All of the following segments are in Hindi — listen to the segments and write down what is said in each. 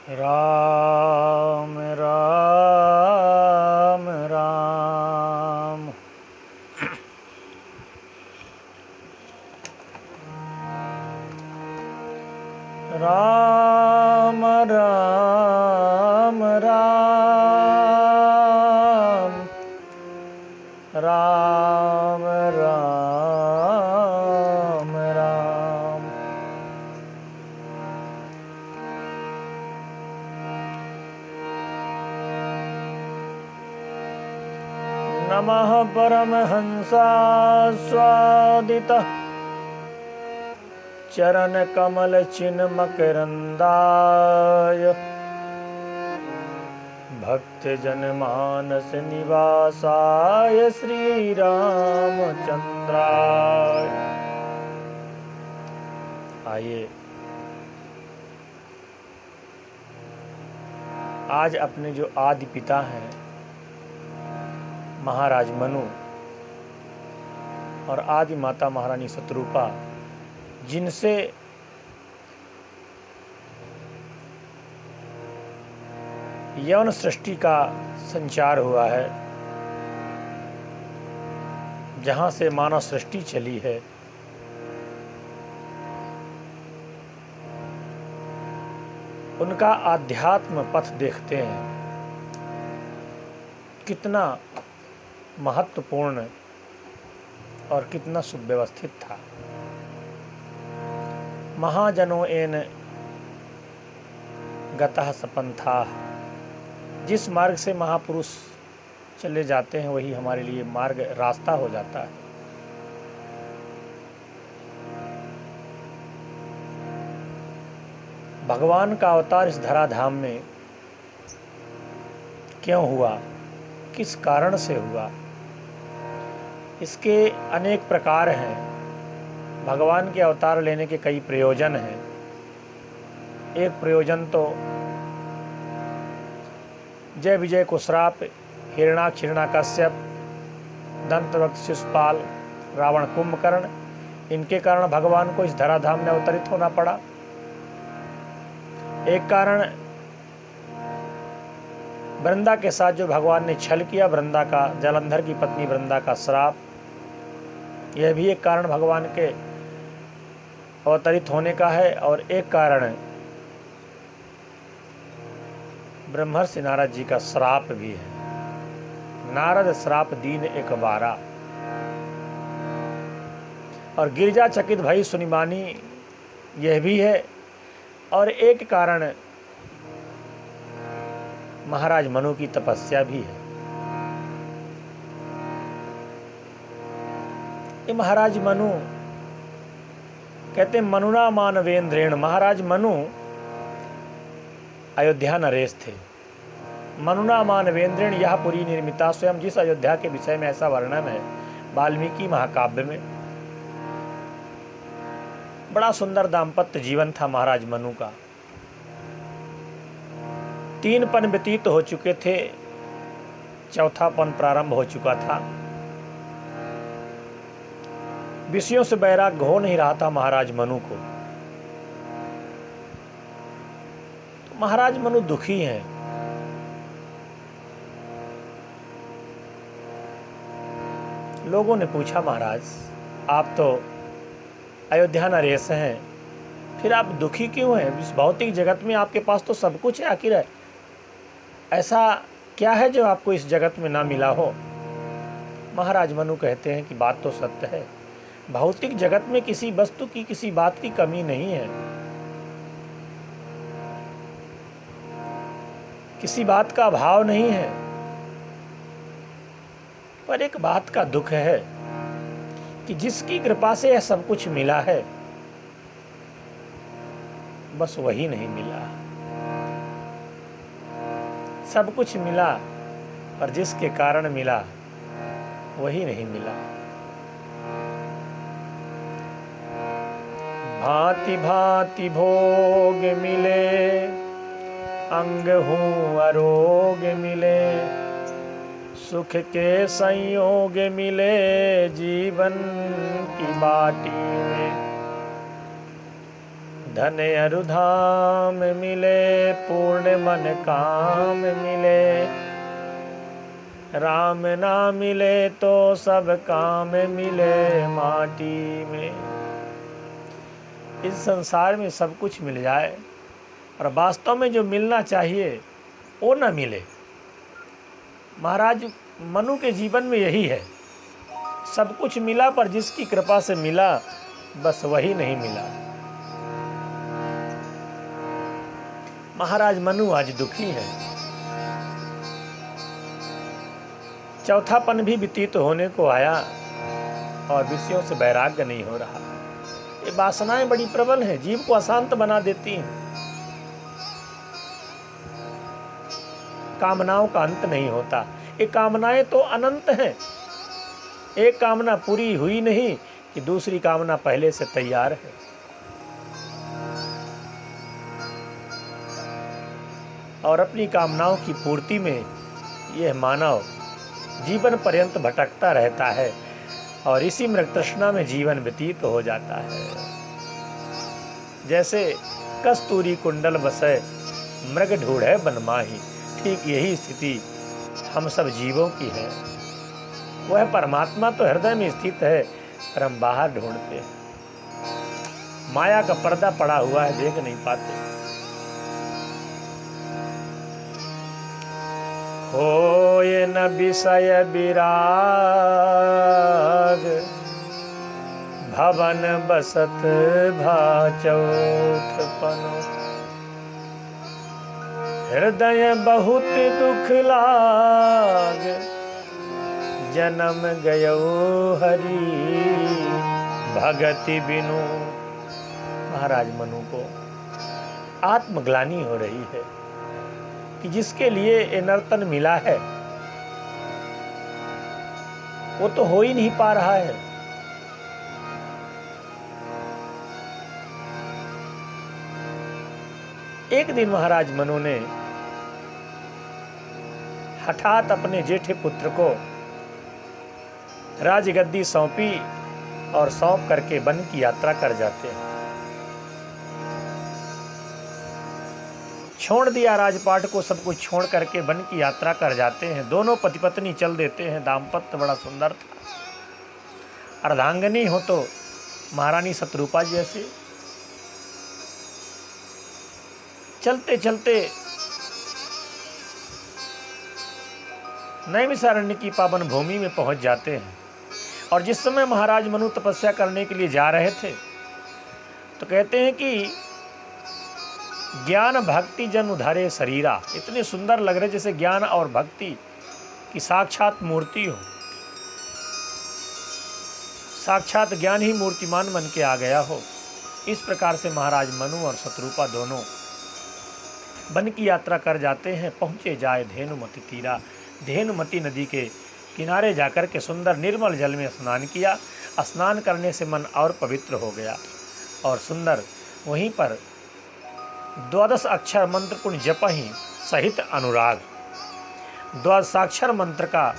राम राम राम। राम राम राम। राम राम राम। नमः परमहंसास्वादितः चरणकमलचिन्मकरन्दाय भक्तजनमानस निवासाय श्रीरामचन्द्राय। आइए आज अपने जो आदि पिता हैं महाराज मनु और आदि माता महारानी शतरूपा, जिनसे यौन सृष्टि का संचार हुआ है, जहाँ से मानव सृष्टि चली है, उनका आध्यात्म पथ देखते हैं। कितना महत्वपूर्ण और कितना सुव्यवस्थित था। महाजनों एन गतः सपन्थाः, जिस मार्ग से महापुरुष चले जाते हैं वही हमारे लिए मार्ग रास्ता हो जाता है। भगवान का अवतार इस धराधाम में क्यों हुआ, किस कारण से हुआ, इसके अनेक प्रकार हैं। भगवान के अवतार लेने के कई प्रयोजन हैं। एक प्रयोजन तो जय विजय को श्राप, हिरणाक्ष हिरण्याकश्यप, दंतवक्त शिशुपाल, रावण कुंभकर्ण, इनके कारण भगवान को इस धराधाम में अवतरित होना पड़ा। एक कारण वृंदा के साथ जो भगवान ने छल किया, वृंदा का, जालंधर की पत्नी वृंदा का श्राप, यह भी एक कारण भगवान के अवतरित होने का है। और एक कारण ब्रह्मर्षि नारद जी का श्राप भी है। नारद श्राप दीन एक बारा, और गिरजा चकित भई सुनिमानी, यह भी है। और एक कारण महाराज मनु की तपस्या भी है। ये महाराज मनु कहते मनुना मानवेंद्रेण। महाराज मनु अयोध्या नरेश थे। मनुना मानवेंद्रेण यह पुरी निर्मिता। स्वयं जिस अयोध्या के विषय में ऐसा वर्णन है वाल्मीकि महाकाव्य में। बड़ा सुंदर दाम्पत्य जीवन था महाराज मनु का। 3 पन व्यतीत हो चुके थे, चौथा पन प्रारंभ हो चुका था। विषयों से वैराग्य हो नहीं रहा था महाराज मनु को। तो महाराज मनु दुखी हैं। लोगों ने पूछा, महाराज आप तो अयोध्या नरेश हैं, फिर आप दुखी क्यों हैं? इस भौतिक जगत में आपके पास तो सब कुछ है, आखिर है ऐसा क्या है जो आपको इस जगत में ना मिला हो? महाराज मनु कहते हैं कि बात तो सत्य है। भौतिक जगत में किसी वस्तु की, किसी बात की कमी नहीं है, किसी बात का अभाव नहीं है। पर एक बात का दुख है कि जिसकी कृपा से यह सब कुछ मिला है, बस वही नहीं मिला। सब कुछ मिला पर जिसके कारण मिला वही नहीं मिला। भांति भांति भोग मिले, अंग हूँ अरोग मिले, सुख के संयोग मिले जीवन की बाटी में। धन अरुधाम मिले, पूर्ण मन काम मिले। राम ना मिले तो सब काम मिले माटी में। इस संसार में सब कुछ मिल जाए और वास्तव में जो मिलना चाहिए वो न मिले। महाराज मनु के जीवन में यही है, सब कुछ मिला पर जिसकी कृपा से मिला बस वही नहीं मिला। महाराज मनु आज दुखी है, चौथापन भी व्यतीत होने को आया और विषयों से वैराग्य नहीं हो रहा। ये वासनाएं बड़ी प्रबल हैं, जीव को अशांत बना देती हैं। कामनाओं का अंत नहीं होता, ये कामनाएं तो अनंत हैं। एक कामना पूरी हुई नहीं कि दूसरी कामना पहले से तैयार है। और अपनी कामनाओं की पूर्ति में यह मानव जीवन पर्यंत भटकता रहता है और इसी मृग तृष्णा में जीवन व्यतीत हो जाता है। जैसे कस्तूरी कुंडल बसे, मृग ढूंढे बनमाही, ठीक यही स्थिति हम सब जीवों की है। वह परमात्मा तो हृदय में स्थित है पर हम बाहर ढूंढते हैं। माया का पर्दा पड़ा हुआ है, देख नहीं पाते। होय न विषय विराग, भवन बसत भा चौथ पनो। हृदय बहुत दुख लाग, जन्म गयो हरि भगति बिनु। महाराज मनु को आत्मग्लानि हो रही है कि जिसके लिए ये नर्तन मिला है वो तो हो ही नहीं पा रहा है। एक दिन महाराज मनु ने हठात अपने जेठे पुत्र को राजगद्दी सौंपी और सौंप करके वन की यात्रा कर जाते हैं। छोड़ दिया राजपाट को, सब कुछ छोड़ करके वन की यात्रा कर जाते हैं। दोनों पति पत्नी चल देते हैं। दाम्पत्य बड़ा सुंदर था। अर्धांगिनी हो तो महारानी शत्रुपा जैसे। चलते चलते नैमिषारण्य की पावन भूमि में पहुंच जाते हैं। और जिस समय महाराज मनु तपस्या करने के लिए जा रहे थे तो कहते हैं कि ज्ञान भक्ति जन उधारे शरीरा। इतने सुंदर लग रहे जैसे ज्ञान और भक्ति की साक्षात मूर्ति हो। साक्षात ज्ञान ही मूर्तिमान बन के आ गया हो। इस प्रकार से महाराज मनु और शत्रुपा दोनों वन की यात्रा कर जाते हैं। पहुँचे जाए धेनुमती तीरा। धेनुमती नदी के किनारे जाकर के सुंदर निर्मल जल में स्नान किया। स्नान करने से मन और पवित्र हो गया और सुंदर वहीं पर 12 अक्षर मंत्र पुण्य जपहि सहित अनुराग। 12 मंत्र का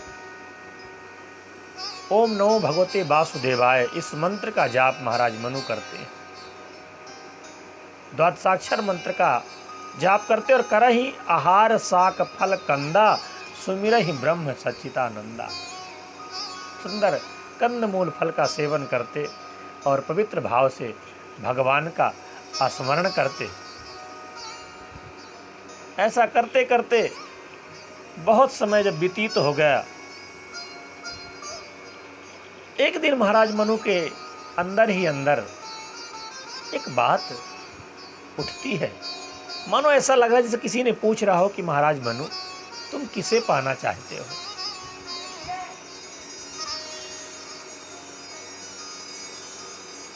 ओम नमो भगवते वासुदेवाय, इस मंत्र का जाप महाराज मनु करते हैं। 12 मंत्र का जाप करते और करहि आहार साक फल कंदा, सुमिरहि ब्रह्म सच्चिदानंदा। सुंदर कंद मूल फल का सेवन करते और पवित्र भाव से भगवान का स्मरण करते। ऐसा करते करते बहुत समय जब व्यतीत हो गया, एक दिन महाराज मनु के अंदर ही अंदर एक बात उठती है। मानो ऐसा लग रहा है जैसे किसी ने पूछ रहा हो कि महाराज मनु, तुम किसे पाना चाहते हो?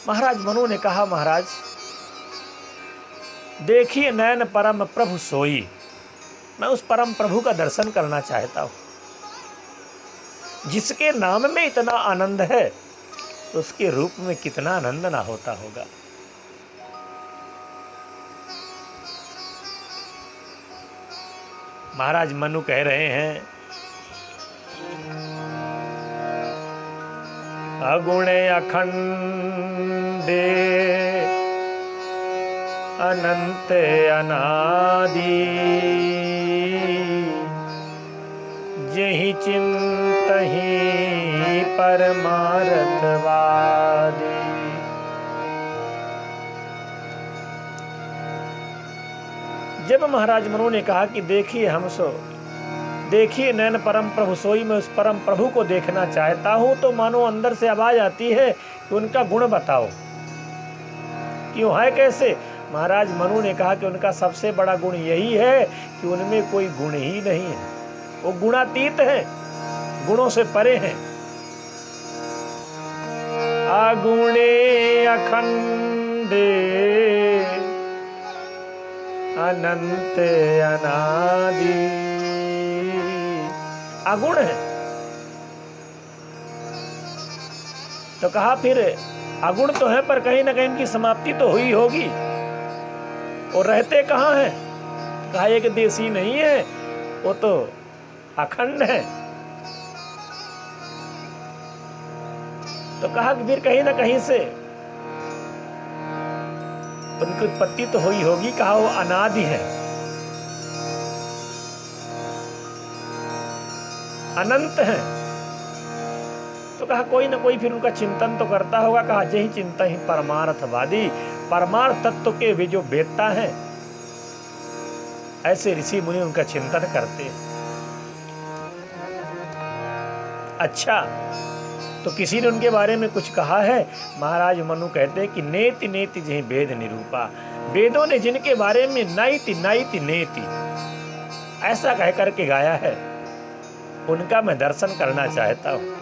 महाराज मनु ने कहा, महाराज देखिए नयन परम प्रभु सोई। मैं उस परम प्रभु का दर्शन करना चाहता हूं। जिसके नाम में इतना आनंद है तो उसके रूप में कितना आनंद ना होता होगा। महाराज मनु कह रहे हैं, अगुणे अखंडे अनंत अनादि, जेहि चिंतहि परमार्थवादी। जब महाराज मनु ने कहा कि देखिए देखिए नैन परम प्रभु सोई, मैं उस परम प्रभु को देखना चाहता हूं, तो मानो अंदर से आवाज आती है कि उनका गुण बताओ, क्यों है कैसे। महाराज मनु ने कहा कि उनका सबसे बड़ा गुण यही है कि उनमें कोई गुण ही नहीं है, वो गुणातीत है, गुणों से परे हैं। अगुणे अखंडे अनंत अनादि, अगुण है। तो कहा फिर अगुण तो है, पर कहीं ना कहीं इनकी समाप्ति तो हुई होगी, और रहते कहाँ हैं। कहा एक देशी नहीं है, वो तो अखंड है। तो कहा कि फिर कहीं ना कहीं से उनकी उत्पत्ति तो हुई होगी। कहा वो अनादि है, अनंत है। तो कहा कोई ना कोई फिर उनका चिंतन तो करता होगा। कहा जय चिंता ही परमार्थवादी, परमार्थ तत्व के वे जो वेत्ता हैं, ऐसे ऋषि मुनि उनका चिंतन करते हैं। अच्छा, तो किसी ने उनके बारे में कुछ कहा है। महाराज मनु कहते हैं कि नेति नेति जहि वेद निरूपा, वेदों ने जिनके बारे में नैति नैति नेति ऐसा कह करके गाया है, उनका मैं दर्शन करना चाहता हूं।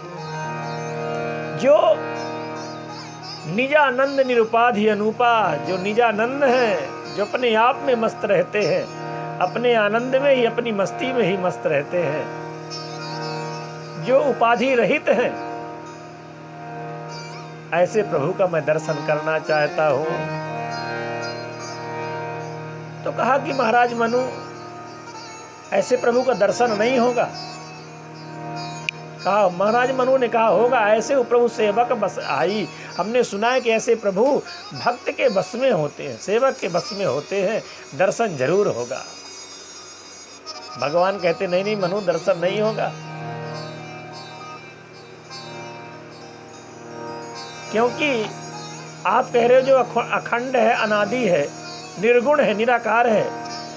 जो निजानंद निरुपाधि अनुपा, जो निजानंद है, जो अपने आप में मस्त रहते हैं, अपने आनंद में ही, अपनी मस्ती में ही मस्त रहते हैं, जो उपाधि रहित हैं, ऐसे प्रभु का मैं दर्शन करना चाहता हूं। तो कहा कि महाराज मनु, ऐसे प्रभु का दर्शन नहीं होगा। कहा महाराज मनु ने कहा होगा, ऐसे प्रभु सेवक बस आई। हमने सुना है कि ऐसे प्रभु भक्त के बस में होते हैं, सेवक के बस में होते हैं, दर्शन जरूर होगा। भगवान कहते नहीं नहीं मनु, दर्शन नहीं होगा, क्योंकि आप कह रहे हो जो अखंड है, अनादि है, निर्गुण है, निराकार है।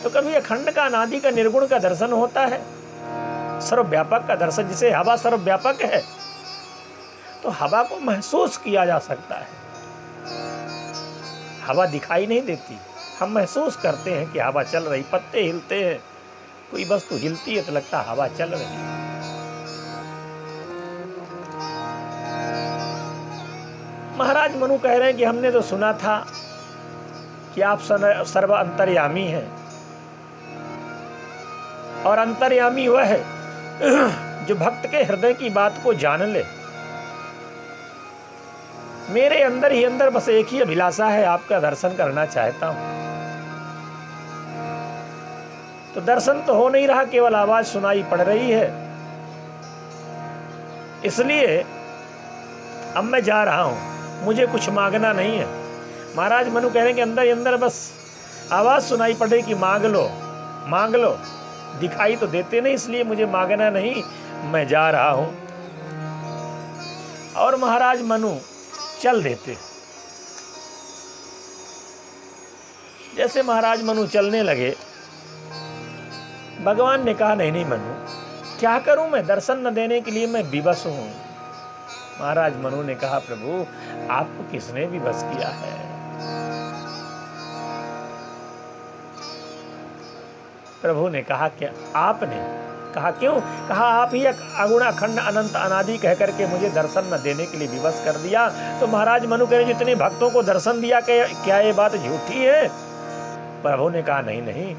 तो कभी अखंड का, अनादि का, निर्गुण का दर्शन होता है? सर्वव्यापक का दर्शन, जिसे हवा सर्वव्यापक है, तो हवा को महसूस किया जा सकता है। हवा दिखाई नहीं देती, हम महसूस करते हैं कि हवा चल रही, पत्ते हिलते हैं, कोई वस्तु हिलती है तो लगता है हवा चल रही है। महाराज मनु कह रहे हैं कि हमने तो सुना था कि आप सर्व अंतर्यामी हैं, और अंतर्यामी वह है जो भक्त के हृदय की बात को जान ले। मेरे अंदर ही अंदर बस एक ही अभिलाषा है, आपका दर्शन करना चाहता हूं। तो दर्शन तो हो नहीं रहा, केवल आवाज सुनाई पड़ रही है। इसलिए अब मैं जा रहा हूं, मुझे कुछ मांगना नहीं है। महाराज मनु कह रहे हैं कि अंदर ही अंदर बस आवाज सुनाई पड़ रही कि मांग लो मांग लो, दिखाई तो देते नहीं, इसलिए मुझे मांगना नहीं, मैं जा रहा हूं। और महाराज मनु चल देते। जैसे महाराज मनु चलने लगे, भगवान ने कहा नहीं नहीं मनु, क्या करूं मैं, दर्शन न देने के लिए मैं विवश हूं। महाराज मनु ने कहा प्रभु, आपको किसने विवश किया है? प्रभु ने कहा क्या आपने? कहा क्यों? कहा आप ही अगुण अखंड अनंत अनादि कह करके मुझे दर्शन न देने के लिए विवश कर दिया। तो महाराज मनु कह रहे जितने भक्तों को दर्शन दिया, क्या ये बात झूठी है? प्रभु ने कहा नहीं नहीं,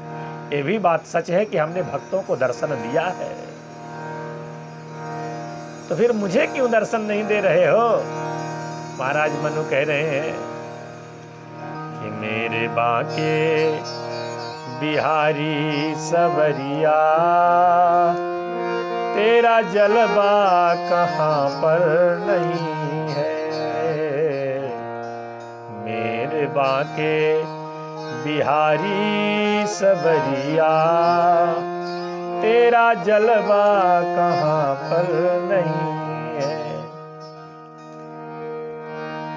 ये भी बात सच है कि हमने भक्तों को दर्शन दिया है। तो फिर मुझे क्यों दर्शन नहीं दे रहे हो? महाराज मनु कह रहे हैं कि मेरे बाके बिहारी सबरिया, तेरा जलवा कहाँ पर नहीं है। मेरे बाके बिहारी सबरिया, तेरा जलवा कहाँ पर नहीं है।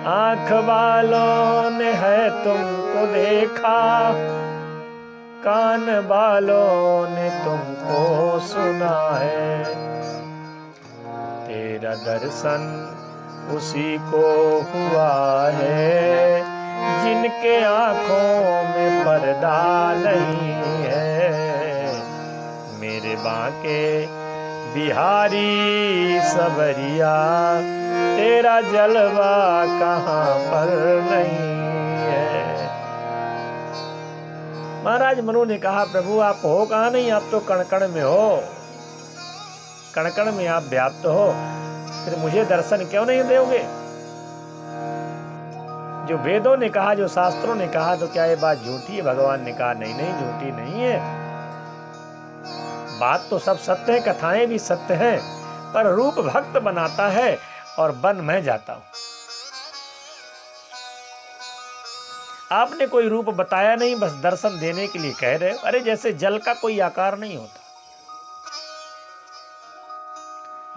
आँख वालों ने है तुमको देखा, कान वालों ने तुमको सुना है। तेरा दर्शन उसी को हुआ है, जिनके आँखों में पर्दा नहीं है। मेरे बांके बिहारी सबरिया, तेरा जलवा कहाँ पर नहीं है। महाराज मनु ने कहा, प्रभु आप हो कहाँ नहीं, आप तो कण कण में हो, कण कण में आप व्याप्त हो, फिर मुझे दर्शन क्यों नहीं दोगे। जो वेदों ने कहा, जो शास्त्रों ने कहा, तो क्या ये बात झूठी है? भगवान ने कहा नहीं नहीं, झूठी नहीं है, बात तो सब सत्य है, कथाएं भी सत्य हैं, पर रूप भक्त बनाता है और बन मैं जाता हूं। आपने कोई रूप बताया नहीं, बस दर्शन देने के लिए कह रहे हो। अरे जैसे जल का कोई आकार नहीं होता,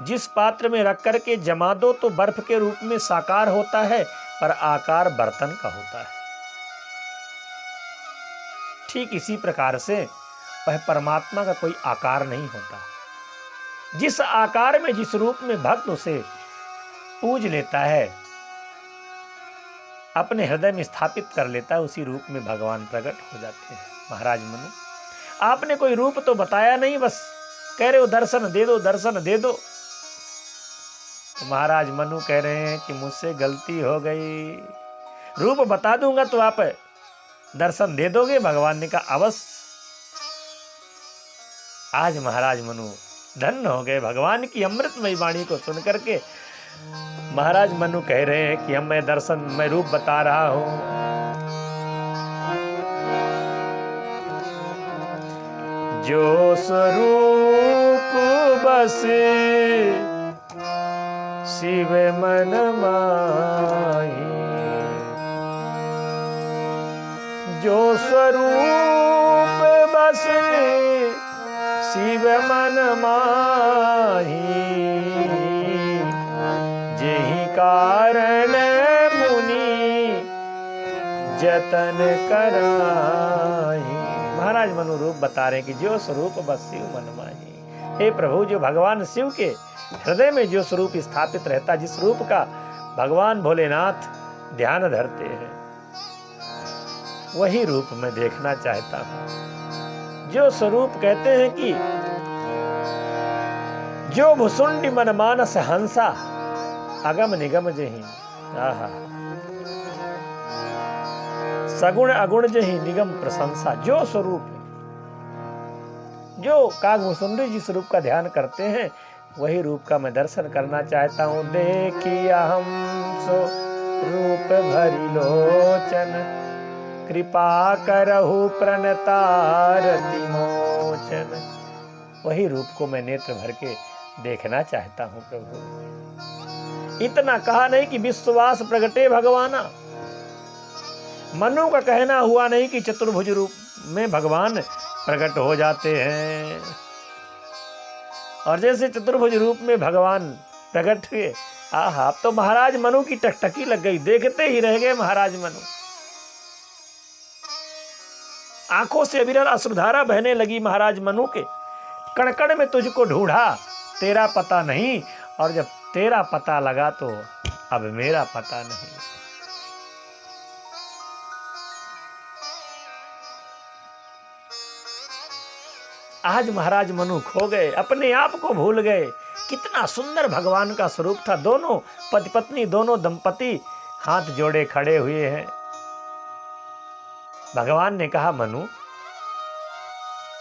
जिस पात्र में रख करके जमा दो तो बर्फ के रूप में साकार होता है, पर आकार बर्तन का होता है। ठीक इसी प्रकार से वह परमात्मा का कोई आकार नहीं होता। जिस आकार में, जिस रूप में भक्त उसे पूज लेता है, अपने हृदय में स्थापित कर लेता है, उसी रूप में भगवान प्रकट हो जाते हैं। महाराज मनु, आपने कोई रूप तो बताया नहीं, बस कह रहे हो दर्शन दे दो, दर्शन दे दो। तो महाराज मनु कह रहे हैं कि मुझसे गलती हो गई, रूप बता दूंगा तो आप दर्शन दे दोगे। भगवान ने कहा अवश्य। आज महाराज मनु धन्य हो गए भगवान की अमृतमयी वाणी को सुन करके। महाराज मनु कह रहे हैं कि मैं दर्शन, मैं रूप बता रहा हूं। जो स्वरूप बस शिव मन माही, जो स्वरूप बस शिव मन माही, जेहि कारण मुनि जतन कराही। महाराज मनु रूप बता रहे हैं कि जो स्वरूप बस शिव मन माही। हे प्रभु, जो भगवान शिव के हृदय में जो स्वरूप स्थापित रहता, जिस रूप का भगवान भोलेनाथ ध्यान धरते हैं, वही रूप मैं देखना चाहता हूं। जो स्वरूप कहते हैं कि जो भुसुंडी मन मानस हंसा, अगम निगम जही, आहा, सगुण अगुण जही निगम प्रशंसा। जो स्वरूप है, जो कागभुसुंडी जिस रूप का ध्यान करते हैं, वही रूप का मैं दर्शन करना चाहता हूं। देखिया हम सो रूप भरी लोचन, कृपा करहु प्रणतारति मोचन। वही रूप को मैं नेत्र भर के देखना चाहता हूं प्रभु। इतना कहा नहीं कि विश्वास प्रगटे भगवाना। मनु का कहना हुआ नहीं कि चतुर्भुज रूप में भगवान प्रकट हो जाते हैं। और जैसे चतुर्भुज रूप में भगवान प्रकट हुए, आहा, अब तो महाराज मनु की टकटकी लग गई, देखते ही रह गए महाराज मनु। आंखों से अविरल अश्रुधारा बहने लगी महाराज मनु के। कण-कण में तुझको ढूंढा, तेरा पता नहीं, और जब तेरा पता लगा तो अब मेरा पता नहीं। आज महाराज मनु खो गए, अपने आप को भूल गए। कितना सुंदर भगवान का स्वरूप था। दोनों पति पत्नी, दोनों दंपति हाथ जोड़े खड़े हुए हैं। भगवान ने कहा, मनु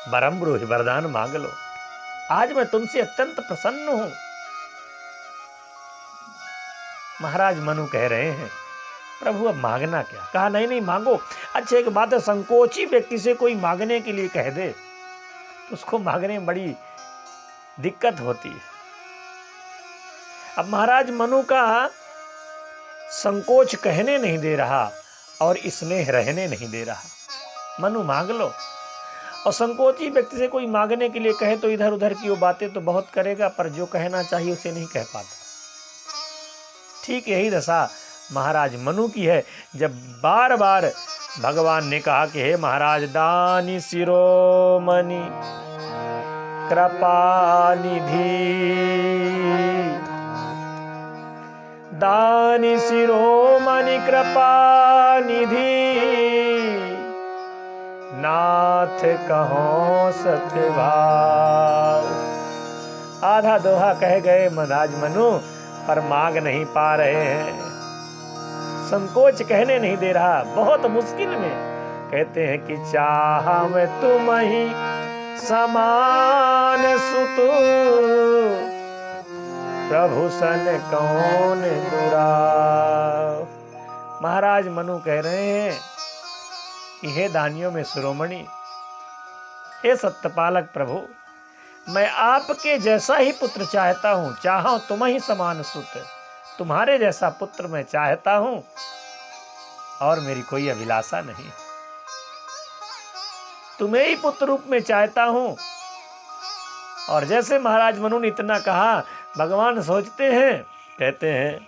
वरम ब्रूहि, वरदान मांग लो। आज मैं तुमसे अत्यंत प्रसन्न हूं। महाराज मनु कह रहे हैं, प्रभु अब मांगना क्या? कहा नहीं नहीं मांगो। अच्छा एक बात है, संकोची व्यक्ति से कोई मांगने के लिए कह दे तो उसको मांगने में बड़ी दिक्कत होती है। अब महाराज मनु का संकोच कहने नहीं दे रहा और स्नेह रहने नहीं दे रहा। मनु मांग लो। और संकोची व्यक्ति से कोई मांगने के लिए कहे तो इधर उधर की वो बातें तो बहुत करेगा, पर जो कहना चाहिए उसे नहीं कह पाता। ठीक यही दशा महाराज मनु की है। जब बार बार भगवान ने कहा कि हे महाराज, दानी शिरोमणि कृपा निधि, दानी शिरोमणि कृपा निधि, नाथ कहो सतभाव। आधा दोहा कह गए महाराज मनु, पर मांग नहीं पा रहे हैं। संकोच कहने नहीं दे रहा, बहुत मुश्किल में कहते हैं कि चाहा मैं तुम ही समान सुत, प्रभु सन कौन दुराव। महाराज मनु कह रहे हैं कि हे दानियों में शिरोमणि, हे सत्यपालक प्रभु, मैं आपके जैसा ही पुत्र चाहता हूं, चाहा तुम ही समान सुत, तुम्हारे जैसा पुत्र मैं चाहता हूं और मेरी कोई अभिलाषा नहीं। तुम्हें ही पुत्र रूप में चाहता हूं। और जैसे महाराज मनु ने इतना कहा, भगवान सोचते हैं, कहते हैं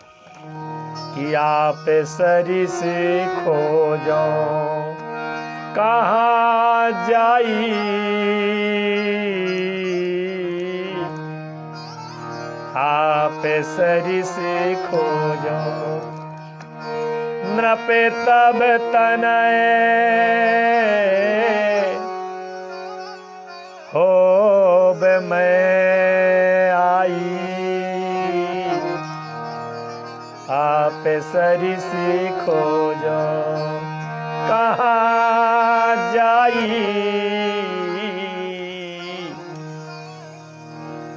कि आप सरी से खोजो कहाँ जाई, आप सरी से खोजो नृप तब तनय होब मैं आई, आप सरी से खोजो कहाँ जाई।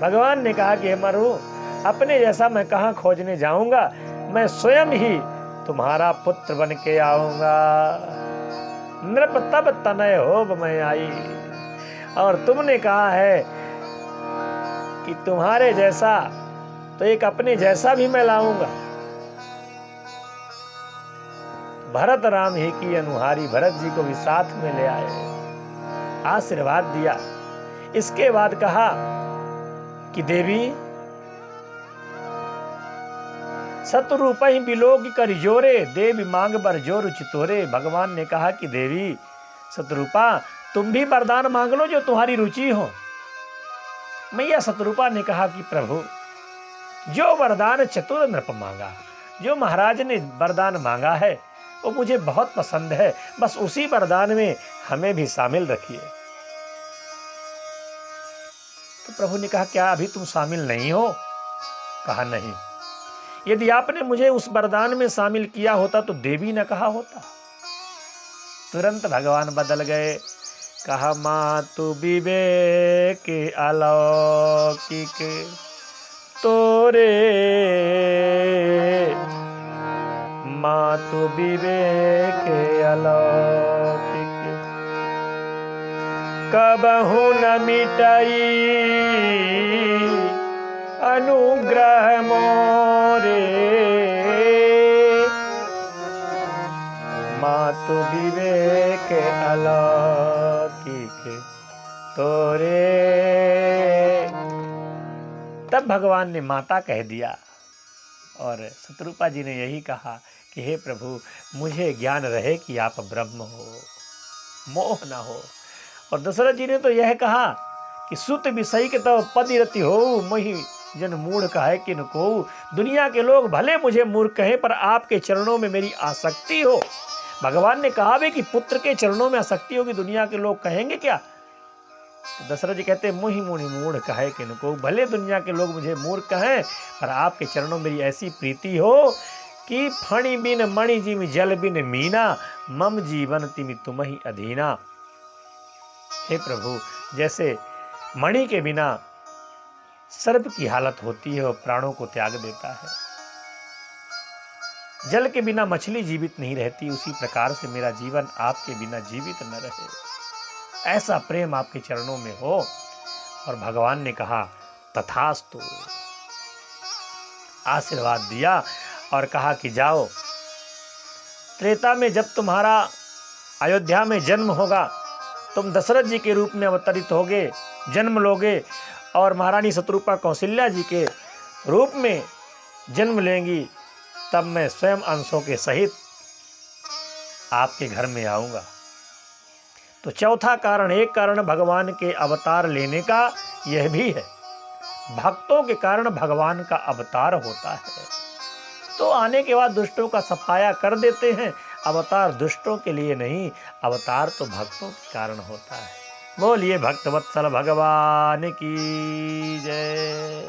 भगवान ने कहा कि मरु, अपने जैसा मैं कहाँ खोजने जाऊंगा, मैं स्वयं ही तुम्हारा पुत्र बन के आऊंगा। नृप तब तनय होब मैं आई। और तुमने कहा है कि तुम्हारे जैसा, तो एक अपने जैसा भी मैं लाऊंगा। भरत राम ही की अनुहारी भरत जी को भी साथ में ले आए, आशीर्वाद दिया। इसके बाद कहा कि देवी सतरूप ही बिलोक कर जोरे, देवी मांग बर जोर चितोरे। भगवान ने कहा कि देवी सतरूपा, तुम भी वरदान मांग लो जो तुम्हारी रुचि हो। मैया सतरूपा ने कहा कि प्रभु, जो वरदान चतुर नृप मांगा, जो महाराज ने वरदान मांगा है वो मुझे बहुत पसंद है, बस उसी वरदान में हमें भी शामिल रखिए। तो प्रभु ने कहा, क्या अभी तुम शामिल नहीं हो? कहा नहीं। यदि आपने मुझे उस वरदान में शामिल किया होता तो देवी न कहा होता। तुरंत भगवान बदल गए, कहा मातु विवेक अलौकिक तोरे, मातु विवेक अलौकिक कबहु न मिटाई अनुग्रह मोरे, मातु विवेक अलौकिक तोरे। तब भगवान ने माता कह दिया और शत्रुपा जी ने यही कहा कि हे प्रभु, मुझे ज्ञान रहे कि आप ब्रह्म हो, मोह न हो। और दशरथ जी ने तो यह कहा कि सुत विषयी के तब पदिरति हो, मोहि जन मूढ़ कहे किन को। दुनिया के लोग भले मुझे मूर्ख कहें, पर आपके चरणों में मेरी आसक्ति हो। भगवान ने कहा भी कि पुत्र के चरणों में आसक्ति होगी, दुनिया के लोग कहेंगे क्या? तो दशरथ जी कहते, मोहि मुनि मूढ़ कहे किन को। भले दुनिया के लोग मुझे मूर्ख कहें, पर आपके चरणों में मेरी ऐसी प्रीति हो कि फणि बिन मणि जिमि जल बिन मीना, मम जीवन तिमि तुम ही अधीना। हे प्रभु, जैसे मणि के बिना सर्प की हालत होती है, वो प्राणों को त्याग देता है, जल के बिना मछली जीवित नहीं रहती, उसी प्रकार से मेरा जीवन आपके बिना जीवित न रहे। ऐसा प्रेम आपके चरणों में हो। और भगवान ने कहा तथास्तु, आशीर्वाद दिया और कहा कि जाओ, त्रेता में जब तुम्हारा अयोध्या में जन्म होगा, तुम दशरथ जी के रूप में अवतरित होगे, जन्म लोगे और महारानी शत्रुपा कौशल्या जी के रूप में जन्म लेंगी, तब मैं स्वयं अंशों के सहित आपके घर में आऊँगा। तो चौथा कारण, एक कारण भगवान के अवतार लेने का यह भी है, भक्तों के कारण भगवान का अवतार होता है। तो आने के बाद दुष्टों का सफाया कर देते हैं। अवतार दुष्टों के लिए नहीं, अवतार तो भक्तों के कारण होता है। बोलिए भक्तवत्सल भगवान की जय।